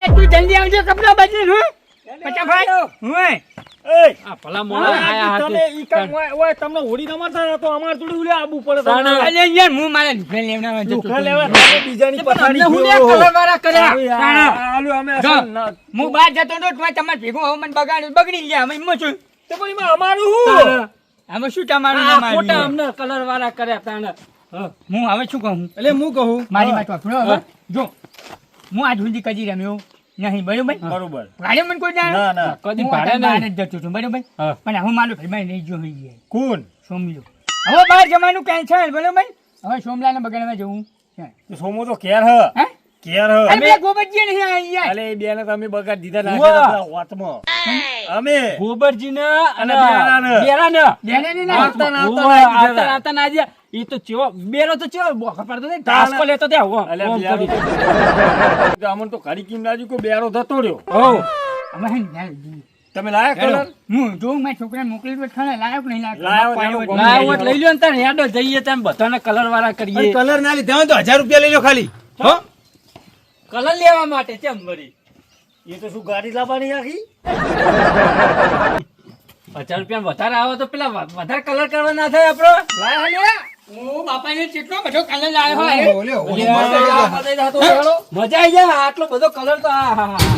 તું જલ્દી આવજો કપડા બદલી હું પચા ભાઈ હું આ ભલા મોણા આયા તમે ઈ કામ ઓય તમને હોડી રમાડતા તો અમાર થોડી ઉલે આબુ પડે અલે યાર હું મારા દુકાન લેવડાવવા જતો દુખા લેવા તમે બીજાની પથારી હું કલર વાળા કર્યા આલુ અમે હું બહાર જતો તો તમાર ભેગું હવે મને બગડી ગયા અમે એમ છું તો પણ એમાં અમારું હું આમાં શું તમારું આ નામ ખોટા આવ્યું? અમને કલર વાળા કર્યા તાણે હું હવે શું કહું એટલે હું કહું મારી વાત વાપરો હવે જો હું આજ સુધી કદી રમ્યો નહીં બરોબર બરોબર ભાડે મને કોઈ જાણે ના ના કદી હું ભાડે બહાર નહીં જ જતો હતો બરોબર હા. પણ હું મારો ભાઈ નહીં જો હોઈ ગયા કોણ સોમલો હવે બહાર જવાનું કેન્સલ બરોબર હવે સોમલાને બગાડવા જવું છે તો સોમો તો કેર હ હે કેર હ અરે બે ગોબરજી નહીં આવી યાર અલે એ બેને તમે બગાડ દીધા ઉવા. નાખેલા વાતમાં અમે ગોબરજીને અને બેરાને. બેરાને. બેને ના આવતા ના આવતા ઉવા, નાખી આવતા દીધા. આવતા ના જ્યા. ઈ તો ચેવો બેરો તો ચેવો બોખા પાડતો ને તાણે. ટાસ્કો લેતો તે આવો અલે ઓમ બેરો કરી. તો અમન તો ઘડી કિમ લાગ્યું કે બેરો જતો રહ્યો હોવ. અમે હે ને તમે લાયા કલર હું જો મારા છોકરાને મોકલી તો ખરા લાયક નહીં લાયો, લાયક લાયો. લાવો એટલે લઈ લ્યો ને તારે હેડો જઈએ તારે બધાને કલર વાળા કરીએ કલર ના લીધા હોય તો 1000 રૂપિયા લઈ લો ખાલી હો કલર લેવા માટે કેમ વળી એ તો શું ગાડી લાવવાની આખી 1000 રૂપિયા વધારે આવે તો પેલા વધારે કલર કરવા ના થાય આપણો લાય હલે હું બાપાને કેટલો બધો કલર લાયો હોય ઓલે ઓલે મજા આવી જાય આટલો બધો કલર તો આ હા હા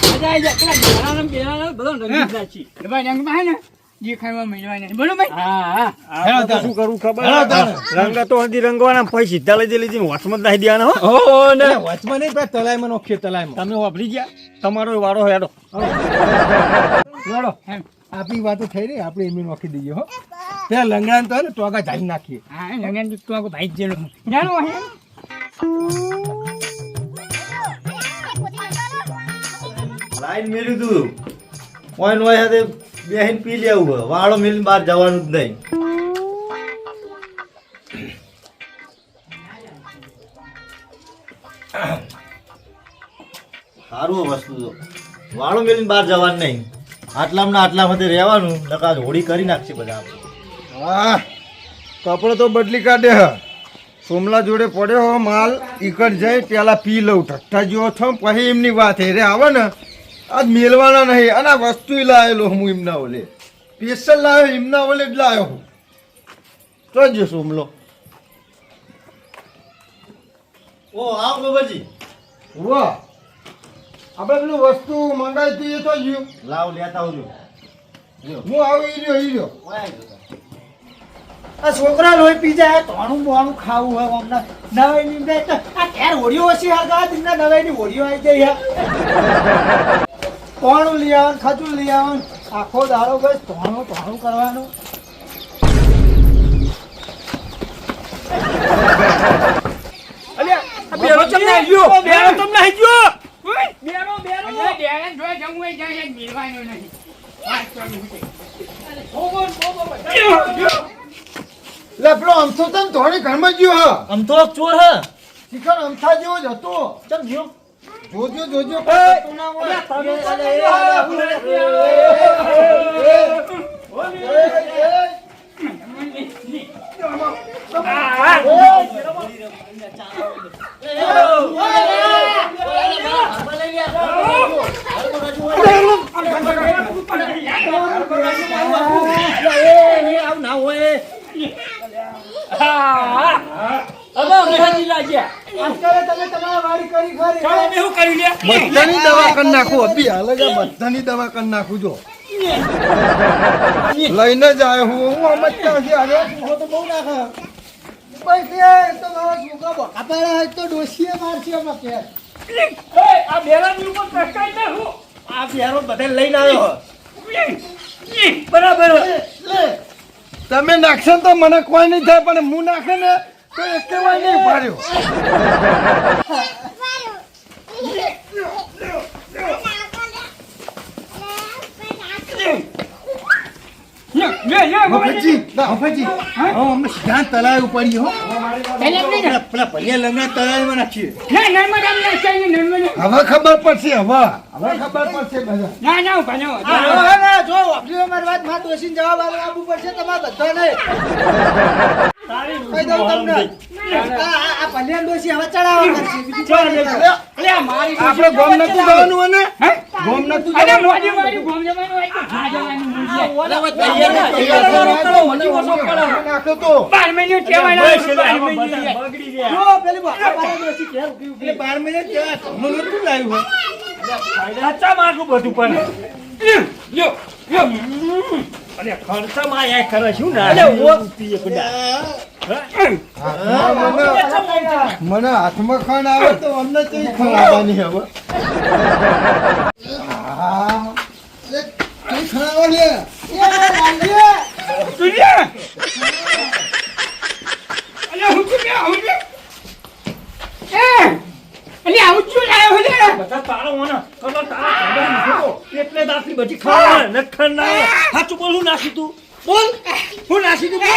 મજા આવી જાય પેલા બેરાને બેરાને બધો રંગી નાખી એ ભાઈ રંગમાં હે ને જે ખાવા મળવા નહીં બરોબર હા હા આ તો શું કરવું ખબર હેલો તારે. રંગ તો હજી રંગવાના પછી સીધા લઈ લીધી હોશમાં જ નાખી દેવાના હો ઓ ને વચમાં નહીં પેલા તલાઈમાં નોખીએ તલાઈમાં તમે વાપરી ગયા તમારો વારો હેડો લડો એમ આપણી વાતો થઈ રહી આપણે એમને નોખી દઈએ હો પેલા લંગડાને તો હે ને ટોકા ઝાલી નાખીએ હા લગન તો આકો ભાઈ જેલો જાણો હે લાઈન મેલ્યું તું ઓય નોય હાથે બેહીન પી લેવું હે. વાળો મેલીને બહાર જવાનું જ નહીં. સારું હે વસ્તુ તો વાળો મેલીને બહાર જવાનું નહીં. આટલામાં આટલામાંથી રહેવાનું નકા હોળી કરી નાખશે બધા આપણે. હા કપડો તો બદલી કાઢે હ સોમલા જોડે પડ્યો હો માલ ઈકડ જાય પેલા પી લઉં ઠઠ્ઠા જેવો છો પછી એમની વાત હે રે આવે ને આજ મેલવાના નહીં અને આ વસ્તુ લાવેલો હું એમના ઓલે સ્પેશિયલ લાવ્યો એમના ઓલે જ લાવ્યો હું તો જો સોમલો ઓ આવ બાબાજી, વાહ આપણે પેલું વસ્તુ મંગાવી હતી એ તો જ્યું લાવ લેતા આવજો. હું આવું ઈ રહ્યો ઓય આવી જતા. આ છોકરા લોહી પી જાય તોણું બોણું ખાવું હોય અમને નવાઈ ની બે આ ઘેર હોડીઓ ઓછી હરગા તમને નવાઈ ની હોડીઓ આવી જાય તોણું લઈ આવવાનું ખજૂર લઈ આવવાનું આખો દાડો બસ તોણું તોણું કરવાનું બેરો તમને આવી ગયો બેરો તમને આવી ગયો બેરો બેરો ડેરેન જોઈ જવું હોય જાય મિલવાનું નહીં વાત ચાલુ છે લે પેલો અમથો તને થોડી ઘરમાં જ્યો હ આમ તો ચોર હ. શિખર અમથા જેવો જ હતો ચમ ગયો? જોજો જોજો પકડતો ના હોય. આવું ના હોય અમે મેહાજી લાગ્યા આજકાલ તમે તમારા વાડી કરી ખરી અમે શું કર્યું લે બધાની દવા કરી નાખું અભી હાલ જ આ બધાની દવા કરી નાખું જો લઈને જ આવ્યો હું આમ જ ત્યાંથી આવ્યો હું તો બહુ નાખે પછી તો મારા છોકરા બોકા પાડ્યા તો ડોસીએ મારશે અમે કે આ બેરાની ઉપર પ્રશ્ન ના હું આ બેરો બધે લઈને આવ્યો બરાબર લે તમે નાખશો ને તો મને કોઈ નહીં થાય પણ હું નાખે ને તો એકેવાય નહીં પાડ્યો મફતજી ના મફતજી હા અમને સીધા તલાવ પડી હો પેલા ભૈયા લંગા તલાવમાં નાખીએ ના નર્મદા ના ચાઈ નર્મદા હવે ખબર પડશે હવે ખબર પડશે બધા ના ના બનો ના જો વાપરી અમારી વાત માં દોશીને જવાબ આપવું પડશે તમારે બધાને તારી કહી દઉં તમને આ ભલિયાન ડોશી હવે ચડાવવા કરશે બીજું કોઈ નહીં કરે. અલ્યા મારી આપણે ગોમ નથી જવાનું અને હે? ગોમ નથી અરે જવાનું મોજી મારી ગોમ જવાનું હોય તો જા જવાનું મૂળજે. નાખ્યો તો 12 મહિને કહેવાય ના 12 મહિને બગડી ગયા જો પેલી ભલિયાન ડોશી ઘેર ઊભી ઊભી. એટલે 12 મિનિટ જેવા ઘરમાં નહોતું લાવ્યું હોય. સાચા માગું બધું પણ યો યો અરે ખર્ચામાં આ કરે શું ના પીએ કુડા મને હાથમાં ખાંડ આવે તો અમને કઈ ખાંડ આવવાની હવે કઈ ખાંડ આવે લે તુલિયા અલ્યા હું શું કે આવું છે અલ્યા આવું શું લાવ્યો છે બધા તારો મને કલો તારા એટલે દાખલી બધી ખાવા નખણ ના સાચું બોલું નાખી તું બોલ હું નાખી તું બોલ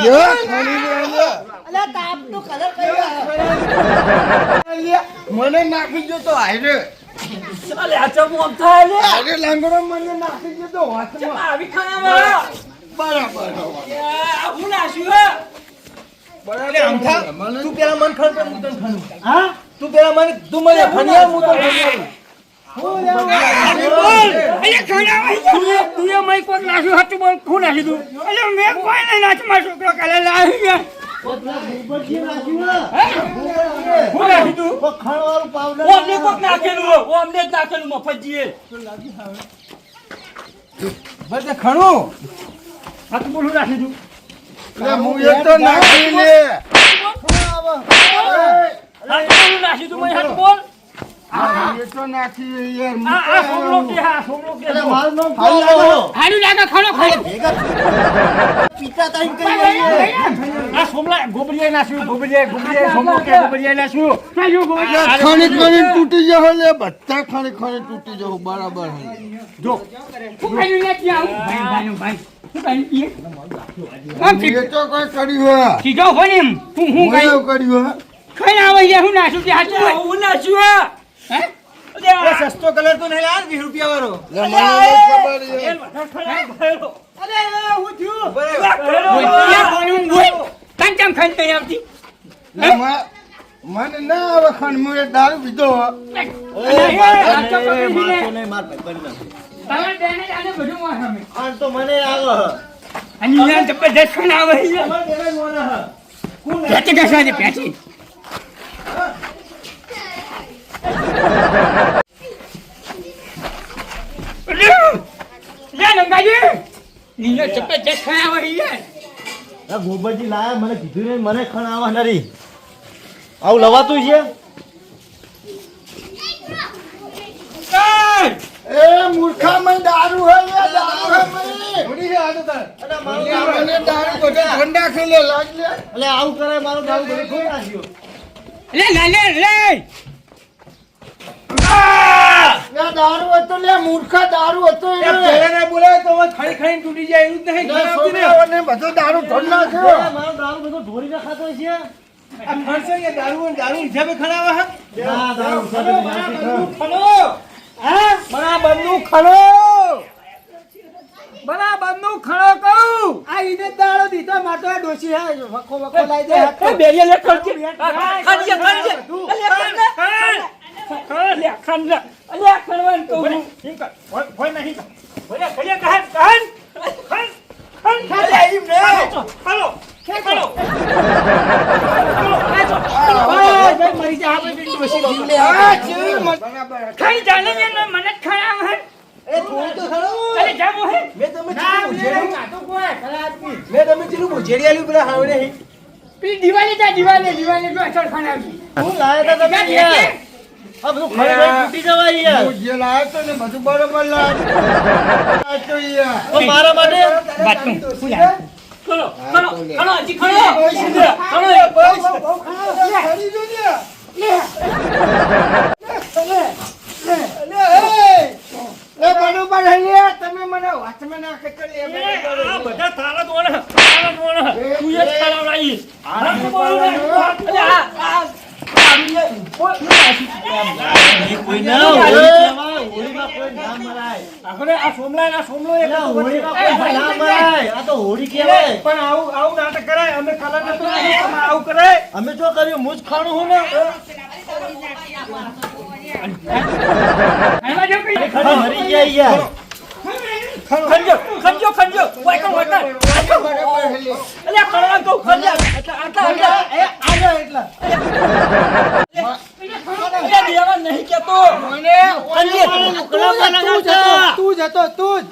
યો ખાણી લે અલ્યા તાપનો કલર કયો લે મને નાખી જો તો હારે ચાલે આ ચમો આમ થાય લે હારે લાંગરો મને નાખી જો તો હાથમાં આવી ખાવા બરાબર હું નાખ્યું બરાબર આમ થા તું પેલા મન ખણ પર હું તને ખણું હા તું પેલા મને તું મને ખણ્યા હું તો ખણ્યા હું લેવા અલ્યા ખાણા તું એ મય કોક નાખ્યું હતું બોલ હું નાખી દઉં અલ્યા મેં કોઈ નહીં નાખ્યું મારો છોકરો કાલે લાવી ગયા ભૂપતજી નાખ્યું ને હું નાખી દઉં ખાણવાળું પાવડર ઓ અમને કોક નાખેલું ઓ અમને જ નાખેલું મફતજીએ બધે ખણું સાચું બોલું નાખી દઉં લે હું એક તો નાખી લે સાચું બોલું નાખી દઉં મેં સાચું બોલ એ તો નાખી યાર આ સોમલો કે હા સોમલો કે મારું નામ હારું લાગે ખાણો ખાઈ પિતા તાઈમ કરી લઈએ આ સોમલા ગોબરિયા નાખ્યું ગોબરિયા સોમલો કે ગોબરિયા નાખ્યું ખાજો ગો ખાણી ખાણી તૂટી જાવ લે બધા ખાણી ખાણી તૂટી જાવ બરાબર જો હું ખાઈ લે ત્યાં ભાઈ ભાઈ હું ખાઈ એ તો કોઈ કર્યું હે સીધો હોય એમ હું હું કર્યું હે ખાઈ આવે છે હું નાખું કે હાચું હોય હું નાખ્યું હે સસ્તો કલર તો નહીં લાવ 20 રૂપિયા વાળો લે મને નહીં ખબર છે અરે હું થયું કંચમ ખાઈ કઈ આવતી લે મને ના આવે ખાંડ મુએ દારૂ પીધો હે. તો મને આવે જબરદસ્ત ખાન આવે પેચી કસા છે પેચી જબરદસ્ત ખાન આવે ગોબરજી લાયા મને કીધું ને મને ખણ આવા નરી આવું લવાતું છે એ મૂર્ખા મને દારૂ હે લે દારૂ હે મને દારૂ બધે ઠંડા ખેલે લાગ લે એટલે આવું કરે મારો દારૂ બધું ખોઈ નાખ્યો લે લે દારૂ હતો લે મૂર્ખા દારૂ હતો પેલા બોલાય તો ખાઈ ખાઈને તૂટી જાય એવું જ નહીં છોકરાઓને બધો દારૂ ઠંડા છે મારો દારૂ બધો ઢોરી નાખાતો છે આ ખર્ચો એ દારૂ હિસાબે ખણાવા હા ના દારૂ સાથે બરાબરનું ખણો બરાબરનું ખણો કહું આ ઈને દાડો દીધો માટો ડોશી હે વખો લાઈ દે બેરિયા લે ખર્ચે ખાજે અલ્યા ખણવાન કહું હોય નહીં હોય કલે કહન ખાલે એમ ને હાલો ખેલો મરી જા આપણે ડોશી જીવ લે ખાઈ જાને મને ખામ હે એ થોડું તો ખરો અરે જામો હે મે તમે ચીલું તો કોઈ ખરાબ ની મે તમે ચીલું મોજેડી આલ્યું પેલા હાવડે હી પી દિવાળી જો અસર ખાન આવતી હું લાયા તા તમે યાર આ બધું ખરી તૂટી જવાય યાર હું જે લાયો તો ને બધું બરોબર લાયો તો યાર તો મારા માટે બાતું ફૂલા ખણો હજી ખણો બરોબર હે લે તમે મને વાતમાં ના ખેતર લે આ બધા તારા દોણા તું એ ખરાવડાઈ કોઈ ના હોય હોળીમાં કોઈ ના મરાય. આખરે આ સોમલા ના સોમલો એક એટલે હતો હોળીમાં વચ્ચે. કોઈ ના મરાય. આ તો હોળી કહેવાય. પણ આવું નાટક કરાય અમે કલર નતો રાખ્યો, તમે આવું કરાય. અમે શું કર્યું? હું જ ખાણું હું ને. એમાં જો કઈ ખરી મરી ગયા યાર. ખંજો વાય કર અલ્યા કળવા કહું ખંજો આટલા આવ્યો એટલા અલ્યા દેવા નહીં કેતો મને ખંજે તું જતો તું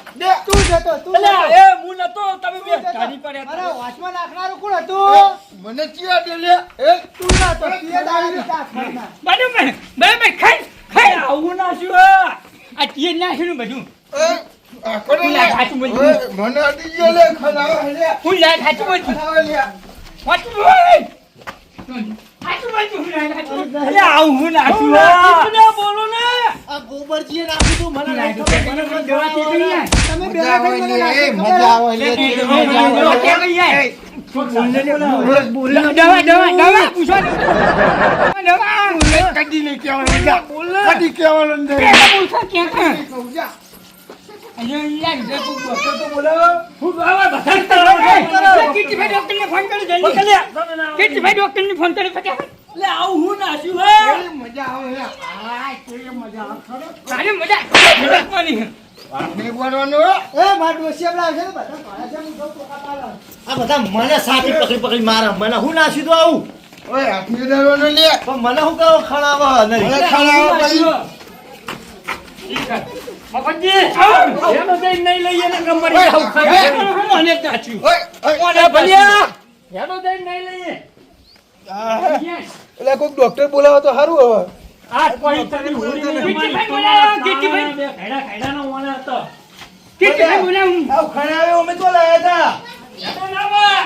અલ્યા એ હું નતો તમે બે ગાડી પડ્યા અરે વાચમાં નાખનારું કોણ હતું મને ચિયા દે લે એ તું ના તો તીએ દાડી દીધા ખાના બરાબર ખાઈ આવું ના શું આ તીએ નાખ્યું બધું આખરે તું લાગ હાચું બોલ ઓય, મને અડી ગયો લે ખનાવા લે હું લાગ હાચું બોલ ખનાવા લે હાચું બોલ હાચું બોલ હું લાગ હાચું બોલ અલ્યા આવું ના શું ને બોલો ને આ ગોબરજીએ નાખ્યું તું મને નહીં લાગ ખબર. મને દવા પીવી યાર તમે મજા બેરા આવે થઈને લે મને એ નાખી મજા આવે લે દવા પૂછો દવા કદી નહીં કહેવાનું જા કદી કહેવાનું નહીં પૂછો ક્યાં કીર્તિભાઈ ડોક્ટરને ફોન કરી જલ્દી કીર્તિભાઈ ડોક્ટરને ફોન કરી ફટાફટ એટલે આવું હું ના શું હે મજા આવે લે અરે મજા કોની નહીં બોલવાનું એ માર ડોસી આપડા આવશે ને બધા ભાડા છે હું સૌ ટોકા પાડો આ બધા મને સાથી પકડી મારે. મને હું નાસી દઉં આવું? ઓય હાથની દરવાનું લે પણ મને હું કહો ખણાવા નહીં. મને ખનાવા પછી મફતજી એનો દઈ નહીં લઈએ ને ગમરી જાવ મને ચાચ્યું ઓય ઓને ભલ્યા એનો દઈ નહીં લઈએ એટલે કોઈક ડોક્ટર બોલાવો તો સારું હવે આ કોઈ તને હોળી કીર્તિભાઈ બોલાવો, કીર્તિભાઈ. ખાયડાનો ઓને હતો કીર્તિભાઈ બોલાવું આવ ખરાવે અમે તો લાયા હતા એનો નાવા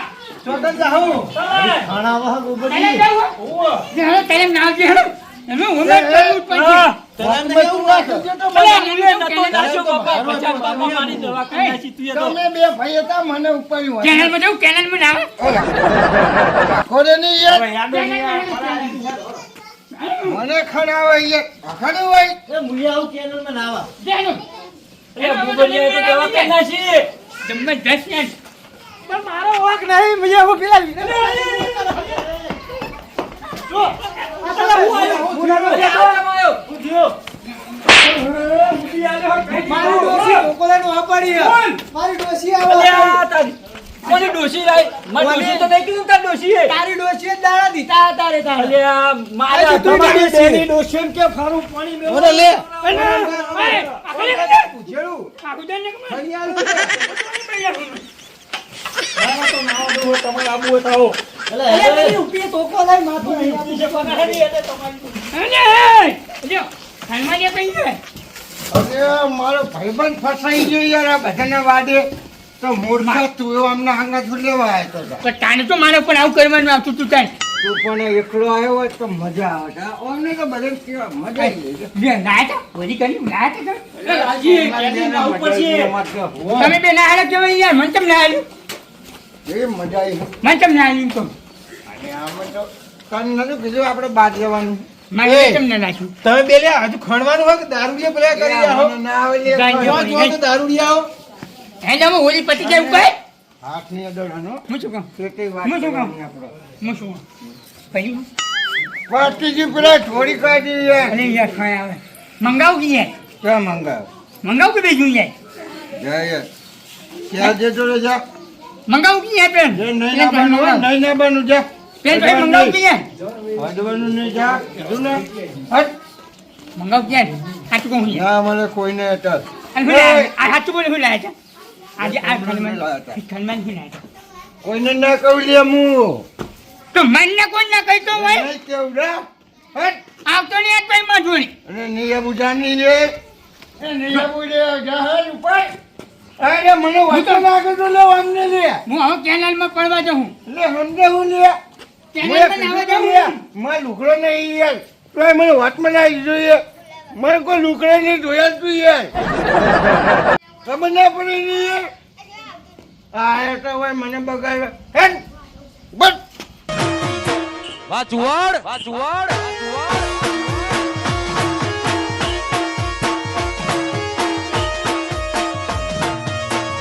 ચોટન જાઉં ચાલે ખણાવા તને ગોબરજી. જાવ ઓવો હેલો તને નામ છે હેલો એનો ઉમર કરવું જ પડશે તને એવું નાખ્યું છે તો અલ્યા મુલે નતો નાશ્યો બાપા પચાસ બાપા મારી દવા કરી નાખી તું એ તો તમે બે ભાઈ હતા મને ઉપાડ્યું હોય કેનલમાં જાઉં કેનલમાં નામ ખોડે નહીં યાર કેનલમાં મને ખણાવા યાર ખડે હોય એ મુએ આવું કેનલમાં નાવા. એ બુબરિયા તો દવા કરી નાખી જમવા 10 મિનિટ પણ મારો વાક નહીં મજા હું પેલા લીધે જો આ તો હું આયો હું આયો હું થયો મારી ડોસી કોકોલાનો આપાડી મારી ડોસી આવે અલ્યા તારી કોની ડોશી લાઈ મારી ડોશી તો નહીં કીધું તાર ડોશી હે તારી ડોસી જ દાડા દીધા હતા રે તારે અલ્યા મારા તું તમારી ડોશી. બેની ડોશી કે ફારું પાણી મેં મને લે તમારે આબુ હોય તો આવો એટલે અરે હવે પેલી ઉપી તોકો લઈ માથું નહીં આપી. બીજે કોને હરી એટલે તમારી અરે મારો ભાઈબંધ ફસાઈ ગયો યાર આ બધાના વાદે તો મૂર્ખા તું એવો અમને હાંગા છું લેવા આવ્યો તો તો મારે પણ આવું કરવાનું આવતું તું તાન તું પણ એકલો આવ્યો હોય તો મજા આવે છે અમને તો બધાને કેવા મજા આવી ગઈ બે નાયા તા હોળી કરી નાયા તા એ રાજી કેદી ના ઉપર છે તમે બે નાયા કેવાય યાર મન ચમ નાયા એ મજા આવી મન ચમ નાયા તો અને આમાં તો તને નતું કીધું આપણે બહાર જવાનું મારે ચમ ના નાખ્યું તમે બે લે હજુ ખણવાનું હોય કે દારૂડિયા પેલા કરી આવો મને ના આવે લે ગાંજો. જો તો દારૂડિયા આવો હે તમે હોળી પતી જાય ઉપર હાથની અડવાનો હું શું કહું કેટલી વાત હું શું કહું? કરવાની આપણે હું શું ભાઈ પાર્ટીજી પેલા થોડી કાઢી યાર અરે યાર ખાય આવે મંગાવું કે યાર ક્યાં મંગાવ મંગાવું કે બીજું યાર જા યાર ક્યાં જતો રે જા મંગાવું કે યાર પેન જે નહીં ના બનવું હોય, નહીં ના બનવું જા પેન ભાઈ મંગાવું કે યાર હદવાનું નહીં જા કીધું ને હટ મંગાવું કે યાર સાચું કહું યાર ના મને કોઈને અટલ અને હું લાયા? આ સાચું બોલે હું લાયા હતા આજે આ ખંડમાં લાયા હતા. ખંડમાં હું લાયા હતા કોઈને ના કહું લે હું તો મને કોણ ના કહી તો હોય નહીં કેવું રા હટ આવતો નહીં આજ ભાઈ માં જોડી અને નિયા બુજાની લે એ નિયા બુજે જહાજ ઉપર અરે મને વાતો ના કરતો લે અમને લે હું હવે કેનાલમાં પડવા જાઉં લે સમજે હું લે કેનાલમાં નાવા જાઉં મારે લુકડો નહીં યાર તો મને વાતમાં ના આવી જોઈએ મને કોઈ લુકડા નહીં જોયા જ તું યાર ખબર ના પડી નહીં યાર આ તો હોય મને બગાડ હેડ બસ વાહ ચુવાડ